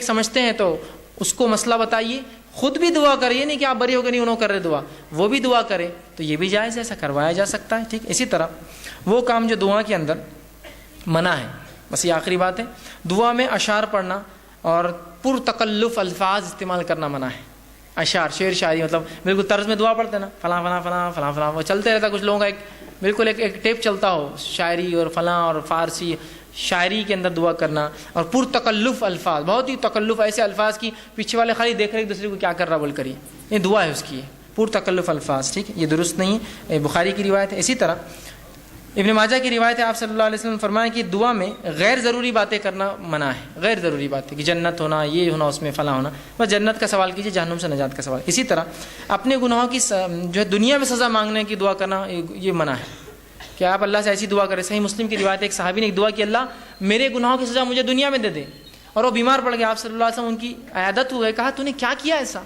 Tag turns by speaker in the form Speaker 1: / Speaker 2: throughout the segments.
Speaker 1: سمجھتے ہیں تو اس کو مسئلہ بتائیے، خود بھی دعا کریے، نہیں کہ آپ بری ہو گئے نہیں انہوں کر رہے دعا، وہ بھی دعا کرے تو یہ بھی جائز ہے، ایسا کروایا جا سکتا ہے، ٹھیک۔ اسی طرح وہ کام جو دعا کے اندر منع ہے، بس یہ آخری بات ہے، دعا میں اشعار پڑھنا اور پر تکلف الفاظ استعمال کرنا منع ہے۔ اشعار، شعر شاعری، مطلب بالکل طرز میں دعا پڑھتے نا، فلاں فلاں فلاں فلاں فلاں، وہ چلتے رہتا، کچھ لوگوں کا بالکل ایک ٹیپ چلتا ہو، شاعری اور فلاں اور فارسی شاعری کے اندر دعا کرنا، اور پر تکلف الفاظ، بہت ہی تکلف ایسے الفاظ کی پیچھے والے خالی دیکھ رہے ایک دوسرے کو کیا کر رہا بول کریے، یہ دعا ہے اس کی، پر تکلف الفاظ، ٹھیک ہے، یہ درست نہیں ہے، بخاری کی روایت ہے۔ اسی طرح ابن ماجہ کی روایت ہے، آپ صلی اللہ علیہ وسلم نے فرمایا کہ دعا میں غیر ضروری باتیں کرنا منع ہے، غیر ضروری باتیں کہ جنت ہونا، یہ ہونا، اس میں فلاں ہونا، بس جنت کا سوال کیجیے، جہنم سے نجات کا سوال۔ اسی طرح اپنے گناہوں کی جو ہے دنیا میں سزا مانگنے کی دعا کرنا یہ منع ہے کہ آپ اللہ سے ایسی دعا کریں۔ صحیح مسلم کی روایت ہے، ایک صحابی نے ایک دعا کی، اللہ میرے گناہوں کی سزا مجھے دنیا میں دے دے، اور وہ بیمار پڑ گیا، آپ صلی اللہ علیہ وسلم ان کی عیادت ہوئے، کہا تو نے کیا کیا ایسا؟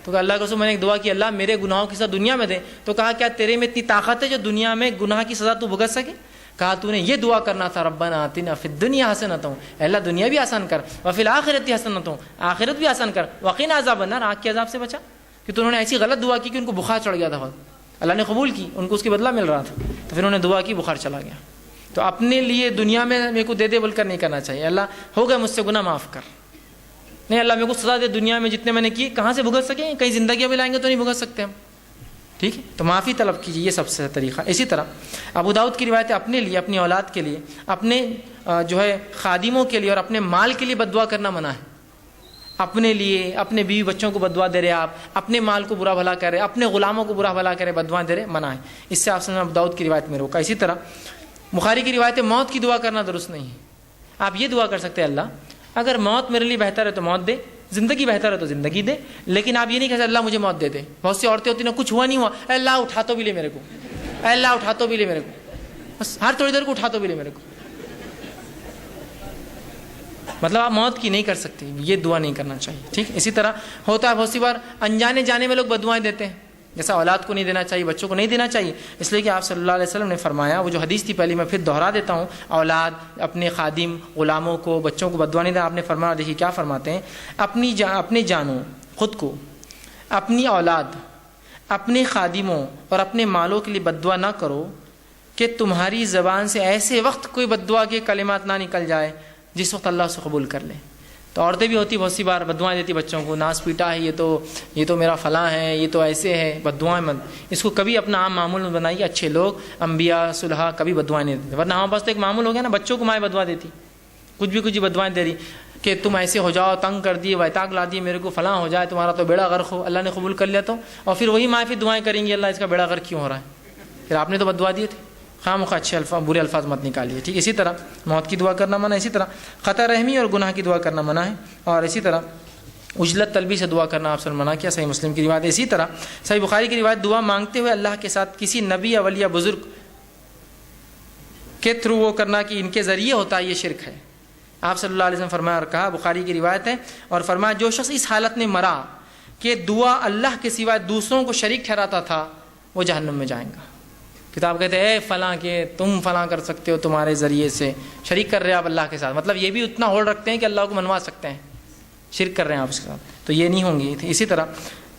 Speaker 1: تو کہا اللہ کے رسول میں نے ایک دعا کی، اللہ میرے گناہوں کی سزا دنیا میں دے۔ تو کہا کیا تیرے میں اتنی طاقت ہے جو دنیا میں گناہ کی سزا تو بھگت سکے؟ کہا تو نے یہ دعا کرنا تھا، ربنا آتنا فی الدنیا حسنۃ، اللہ دنیا بھی آسان کر، وفی الآخرۃ حسنۃ، آخرت بھی آسان کر، وقنا عذاب النار، آگ کے عذاب سے بچا۔ کہ تو انہوں نے ایسی غلط دعا کی کہ ان کو بخار چڑھ گیا تھا، اللہ نے قبول کی، ان کو اس کی بدلہ مل رہا تھا، تو پھر انہوں نے دعا کی، بخار چلا گیا۔ تو اپنے لیے دنیا میں میرے کو دے دے بول کر نہیں کرنا چاہیے، اللہ ہو گئے مجھ سے گناہ معاف کر، نہیں اللہ میرے کو سزا دے دنیا میں جتنے میں نے کیے، کہاں سے بھگت سکیں، کہیں زندگیوں میں لائیں گے تو نہیں بھگت سکتے ہم، ٹھیک ہے، تو معافی طلب کیجیے، یہ سب سے طریقہ۔ اسی طرح ابو داؤد کی روایت ہے، اپنے لیے، اپنی اولاد کے لیے، اپنے جو ہے خادموں کے لیے اور اپنے مال کے لیے بد دعا کرنا منع ہے۔ اپنے لیے، اپنے بیوی بچوں کو بد دعا دے رہے آپ، اپنے مال کو برا بھلا کر رہے، اپنے غلاموں کو برا بھلا کرے، بد دعا دے رہے، منع ہے، اس سے آپ سے ابو داؤد کی روایت میں روکا۔ اسی طرح بخاری کی روایت ہے، موت کی دعا کرنا درست نہیں ہے۔ آپ یہ دعا کر سکتے ہیں، اللہ اگر موت میرے لیے بہتر ہے تو موت دے، زندگی بہتر ہے تو زندگی دے، لیکن آپ یہ نہیں کہہ سکتے اللہ مجھے موت دے دے۔ بہت سی عورتیں ہوتی ہیں نا، کچھ ہوا نہیں ہوا، اے اللہ اٹھا تو بھی لے میرے کو، اے اللہ اٹھا تو بھی لے میرے کو، بس ہر تھوڑی دیر کو اٹھا تو بھی لے میرے کو، مطلب آپ موت کی نہیں کر سکتے، یہ دعا نہیں کرنا چاہیے، ٹھیک۔ اسی طرح ہوتا ہے بہت سی بار انجانے جانے میں لوگ بد دعائیں دیتے ہیں، جیسا اولاد کو نہیں دینا چاہیے، بچوں کو نہیں دینا چاہیے، اس لیے کہ آپ صلی اللہ علیہ وسلم نے فرمایا، وہ جو حدیث تھی پہلی میں پھر دہرا دیتا ہوں، اولاد، اپنے خادم، غلاموں کو، بچوں کو بد دعا نہیں دینا۔ آپ نے فرمایا، دیکھیے کیا فرماتے ہیں، اپنی جانوں، خود کو، اپنی اولاد، اپنے خادموں اور اپنے مالوں کے لیے بد دعا نہ کرو کہ تمہاری زبان سے ایسے وقت کوئی بد دعا کے کلمات نہ نکل جائے جس وقت اللہ اسے قبول کر لے۔ تو عورتیں بھی ہوتی بہت سی بار بد دعائیں دیتی بچوں کو، ناز پیٹا ہے، یہ تو میرا فلاں ہے، یہ تو ایسے ہے، بد دعائیں مت، اس کو کبھی اپنا عام معمول میں بنائیے۔ اچھے لوگ، انبیاء، صلحاء کبھی بد دعائیں نہیں دیتے، ورنہ ہمارے پاس تو ایک معمول ہو گیا نا، بچوں کو مائیں بد دعا دیتی، کچھ بد دعائیں دے رہی کہ تم ایسے ہو جاؤ، تنگ کر دیے، ویتاق لا دیے میرے کو، فلاں ہو جائے، تمہارا تو بیڑا غرق ہو، اللہ نے قبول کر لیا تو، اور پھر وہی مائیں پھر دعائیں کریں گی، اللہ اس کا بیڑا غرق کیوں ہو رہا ہے، پھر آپ نے تو بد دعا دیے تھے، خواہ مخواہ اچھے الفاظ، برے الفاظ مت نکالیے، ٹھیک۔ اسی طرح موت کی دعا کرنا منع ہے، اسی طرح خطا رحمی اور گناہ کی دعا کرنا منع ہے، اور اسی طرح عجلت طلبی سے دعا کرنا آپ سے منع کیا، صحیح مسلم کی روایت ہے۔ اسی طرح صحیح بخاری کی روایت، دعا مانگتے ہوئے اللہ کے ساتھ کسی نبی یا ولی یا بزرگ کے تھرو وہ کرنا کہ ان کے ذریعے ہوتا ہے، یہ شرک ہے۔ آپ صلی اللہ علیہ وسلم فرمایا اور کہا، بخاری کی روایت ہے، اور فرمایا جو شخص اس حالت میں مرا کہ دعا اللہ کے سوا دوسروں کو شریک ٹھہراتا تھا، وہ جہنم میں جائیں گا۔ کتاب کہتے ہیں، اے فلاں کے تم فلاں کر سکتے ہو، تمہارے ذریعے سے شریک کر رہے ہیں آپ اللہ کے ساتھ، مطلب یہ بھی اتنا ہولڈ رکھتے ہیں کہ اللہ کو منوا سکتے ہیں، شرک کر رہے ہیں آپ اس کے ساتھ، تو یہ نہیں ہوں گی۔ اسی طرح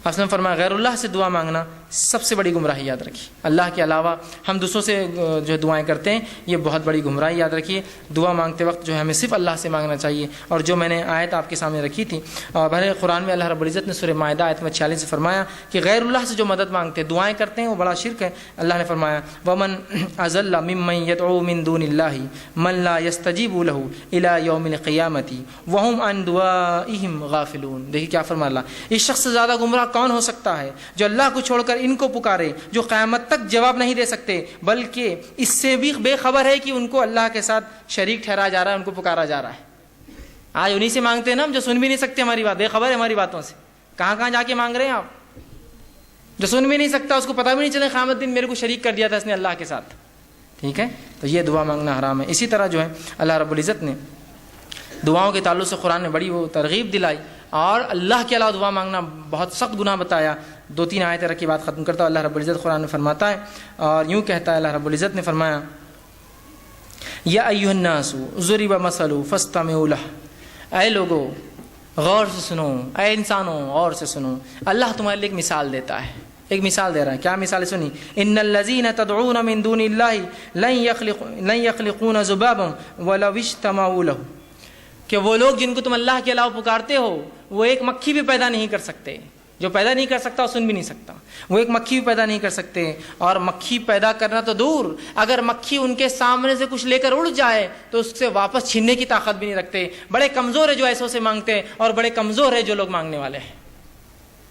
Speaker 1: آپ نے فرمایا غیر اللہ سے دعا مانگنا سب سے بڑی گمراہی، یاد رکھیے، اللہ کے علاوہ ہم دوسروں سے جو دعائیں کرتے ہیں، یہ بہت بڑی گمراہی، یاد رکھیے۔ دعا مانگتے وقت جو ہے ہمیں صرف اللہ سے مانگنا چاہیے، اور جو میں نے آیت آپ کے سامنے رکھی تھی، بھرے قرآن میں اللہ رب العزت نے سورہ مائدہ آیت میں 46 سے فرمایا کہ غیر اللہ سے جو مدد مانگتے ہیں، دعائیں کرتے ہیں، وہ بڑا شرک ہے۔ اللہ نے فرمایا ومن اضل ممن يدعو من دون الله من لا يستجيب له الى يوم القيامه وهم عن دعائهم غافلون۔ دیکھیے کیا فرمایا اللہ، اس شخص سے زیادہ گمراہ کون ہو سکتا ہے جو اللہ کو چھوڑ کر ان کو پکارے جو قیامت تک جواب نہیں دے سکتے، بلکہ اس سے بھی بے خبر ہے کہ ان کو اللہ کے ساتھ شریک ٹھہرایا جا رہا ہے، ان کو پکارا جا رہا ہے۔ آج انہی سے مانگتے ہیں نا ہم، جو سن بھی نہیں سکتے ہماری بات، بے خبر ہے ہماری باتوں سے، کہاں جا کے مانگ رہے ہیں آپ، جو سن بھی نہیں سکتا، اس کو پتہ بھی نہیں چلے قیامت دن میرے کو شریک کر دیا تھا اس نے اللہ کے ساتھ، ٹھیک ہے، تو یہ دعا مانگنا حرام ہے۔ اسی طرح جو ہے اللہ رب العزت نے دعاؤں کے تعلق سے قرآن نے بڑی وہ ترغیب دلائی، اور اللہ کے علاوہ دعا مانگنا بہت سخت گناہ بتایا۔ 2-3 آیتیں رکھ کے بات ختم کرتا ہوں۔ اللہ رب العزت قرآن میں فرماتا ہے، اور یوں کہتا ہے اللہ رب العزت نے فرمایا، یا ایھا الناس ضرب مثل فاستمعوا لہ، اے لوگو غور سے سنو اے انسانوں، غور سے سنو، اللہ تمہارے لیے ایک مثال دیتا ہے، ایک مثال دے رہا ہے. کیا مثال ہے؟ سنی. ان الذین تدعون من دون اللہ لن یخلقون ذبابا ولو اجتمعوا له، کہ وہ لوگ جن کو تم اللہ کے علاوہ پکارتے ہو وہ ایک مکھی بھی پیدا نہیں کر سکتے. جو پیدا نہیں کر سکتا وہ سن بھی نہیں سکتا. وہ ایک مکھی بھی پیدا نہیں کر سکتے. اور مکھی پیدا کرنا تو دور، اگر مکھی ان کے سامنے سے کچھ لے کر اڑ جائے تو اس سے واپس چھیننے کی طاقت بھی نہیں رکھتے. بڑے کمزور ہے جو ایسوں سے مانگتے ہیں، اور بڑے کمزور ہے جو لوگ مانگنے والے ہیں.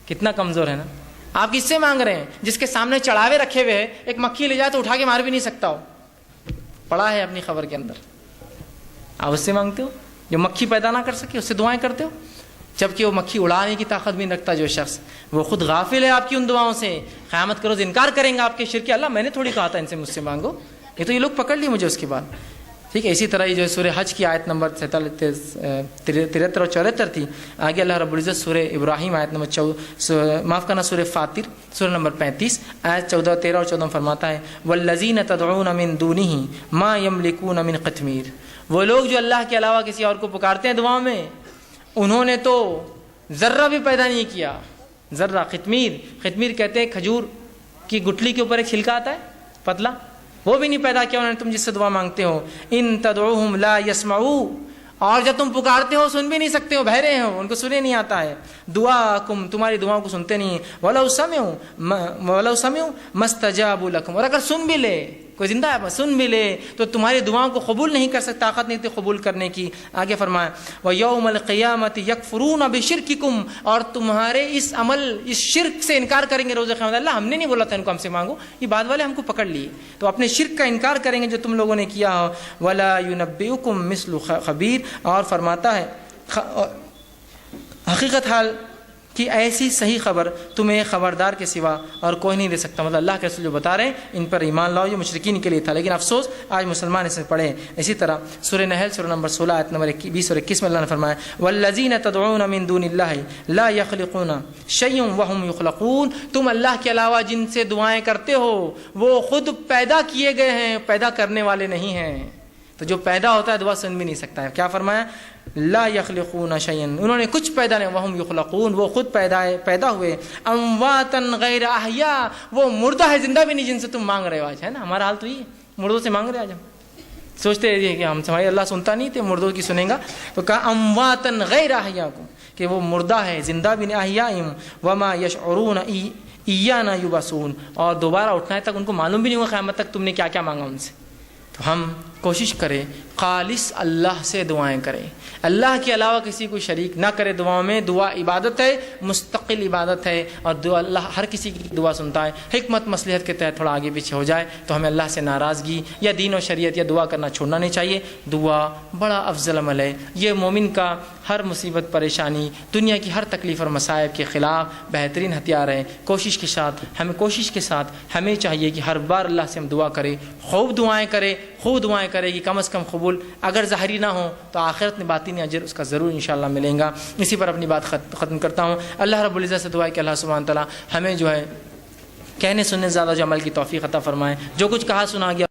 Speaker 1: کتنا کمزور ہے نا. آپ کس سے مانگ رہے ہیں؟ جس کے سامنے چڑھاوے رکھے ہوئے ہیں، ایک مکھی لے جائے تو اٹھا کے مار بھی نہیں سکتا ہو، پڑا ہے اپنی خبر کے اندر. آپ اس سے مانگتے ہو جو مکھی پیدا نہ کر سکے، اس سے دعائیں کرتے ہو، جبکہ وہ مکھی اڑانے کی طاقت بھی نہیں رکھتا. جو شخص وہ خود غافل ہے آپ کی ان دعاؤں سے، قیامت کے روز انکار کریں گا آپ کے شرک. اللہ میں نے تھوڑی کہا تھا ان سے مجھ سے مانگو، یہ تو یہ لوگ پکڑ لی مجھے اس کے بعد. ٹھیک ہے. اسی طرح یہ جو سورہ حج کی آیت نمبر 73 اور 74 تھی. آگے اللہ رب العزت سورہ ابراہیم آیت نمبر معاف کرنا سورہ فاطر سورہ نمبر 35 آیت 14، 13 اور 14 فرماتا ہے والذین تدعون من دونہ ما یملکون من قطمیر. وہ لوگ جو اللہ کے علاوہ کسی اور کو پکارتے ہیں دعاؤں میں، انہوں نے تو ذرہ بھی پیدا نہیں کیا. ذرہ، قطمیر کہتے ہیں کھجور کی گٹلی کے اوپر ایک چھلکا آتا ہے پتلا، وہ بھی نہیں پیدا کیا انہوں نے تم جس سے دعا مانگتے ہو. ان تدعوہم لا یسمعوا، اور جب تم پکارتے ہو سن بھی نہیں سکتے ہو، بہرے ہو، ان کو سنے نہیں آتا ہے. دعاکم، تمہاری دعاؤں کو سنتے نہیں. ولو سمعوا ما استجابوا لکم، اور اگر سن بھی لے، کوئی زندہ ہے سن بھی لے تو تمہاری دعاؤں کو قبول نہیں کر سکتا، طاقت نہیں تھی قبول کرنے کی. آگے فرمایا وَيَوْمَ الْقِيَامَةِ يَكْفُرُونَ بِشِرْكِكُمْ، اور تمہارے اس عمل، اس شرک سے انکار کریں گے روز قیامت. اللہ ہم نے نہیں بولا تھا ان کو ہم سے مانگو، یہ بعد والے ہم کو پکڑ لیے، تو اپنے شرک کا انکار کریں گے جو تم لوگوں نے کیا ہو. وَلَا يُنَبِّئُكُم مِثْلُ خَبِيرٍ، اور فرماتا ہے حقیقت حال کہ ایسی صحیح خبر تمہیں خبردار کے سوا اور کوئی نہیں دے سکتا. مطلب اللہ کے رسول جو بتا رہے ہیں ان پر ایمان لاؤ، یہ مشرکین کے لیے تھا، لیکن افسوس آج مسلمان اسے پڑھے. اسی طرح سورہ نحل سورہ نمبر 16 آیت نمبر 20 اور 21 میں اللہ نے فرمایا والذین تدعون من دون اللہ لا یخلقون شیئا وهم یخلقون. تم اللہ کے علاوہ جن سے دعائیں کرتے ہو وہ خود پیدا کیے گئے ہیں، پیدا کرنے والے نہیں ہیں. تو جو پیدا ہوتا ہے دعا سن بھی نہیں سکتا ہے. کیا فرمایا؟ لا یخلقون شیئا، انہوں نے کچھ پیدا نہیں، وہم یخلقون، وہ خود پیدا ہوئے. امواتا غیر احیاء، وہ مردہ ہے، زندہ بھی نہیں جن سے تم مانگ رہے ہو. آج ہے نا ہمارا حال تو یہ مردوں سے مانگ رہے آج ہم سوچتے ہیں کہ ہم ہمارے اللہ سنتا نہیں تھے، مردوں کی سنیں گا. تو کہا امواتا غیر احیاء کو، کہ وہ مردہ ہے، زندہ بھی نہیں. احیاء وما یشعرون ایانا یبعثون، اور دوبارہ اٹھنا ہے تک ان کو معلوم بھی نہیں ہوگا قیامت تک تم نے کیا کیا مانگا ان سے. تو ہم کوشش کریں خالص اللہ سے دعائیں کریں، اللہ کے علاوہ کسی کو شریک نہ کرے دعاؤں میں. دعا عبادت ہے، مستقل عبادت ہے، اور دعا اللہ ہر کسی کی دعا سنتا ہے. حکمت مصلحت کے تحت تھوڑا آگے پیچھے ہو جائے تو ہمیں اللہ سے ناراضگی یا دین و شریعت یا دعا کرنا چھوڑنا نہیں چاہیے. دعا بڑا افضل عمل ہے. یہ مومن کا ہر مصیبت، پریشانی، دنیا کی ہر تکلیف اور مصائب کے خلاف بہترین ہتھیار ہے. کوشش کے ساتھ ہمیں چاہیے کہ ہر بار اللہ سے ہم دعا کریں، خوب دعائیں کریں کہ کم از کم قبول اگر ظاہری نہ ہو تو آخرت میں باطنی اجر اس کا ضرور انشاءاللہ ملیں گا. اسی پر اپنی بات ختم کرتا ہوں. اللہ رب العزت سے دعا ہے کہ اللہ سبحانہ تعالیٰ ہمیں جو ہے کہنے سننے زیادہ جو عمل کی توفیق عطا فرمائے. جو کچھ کہا سنا گیا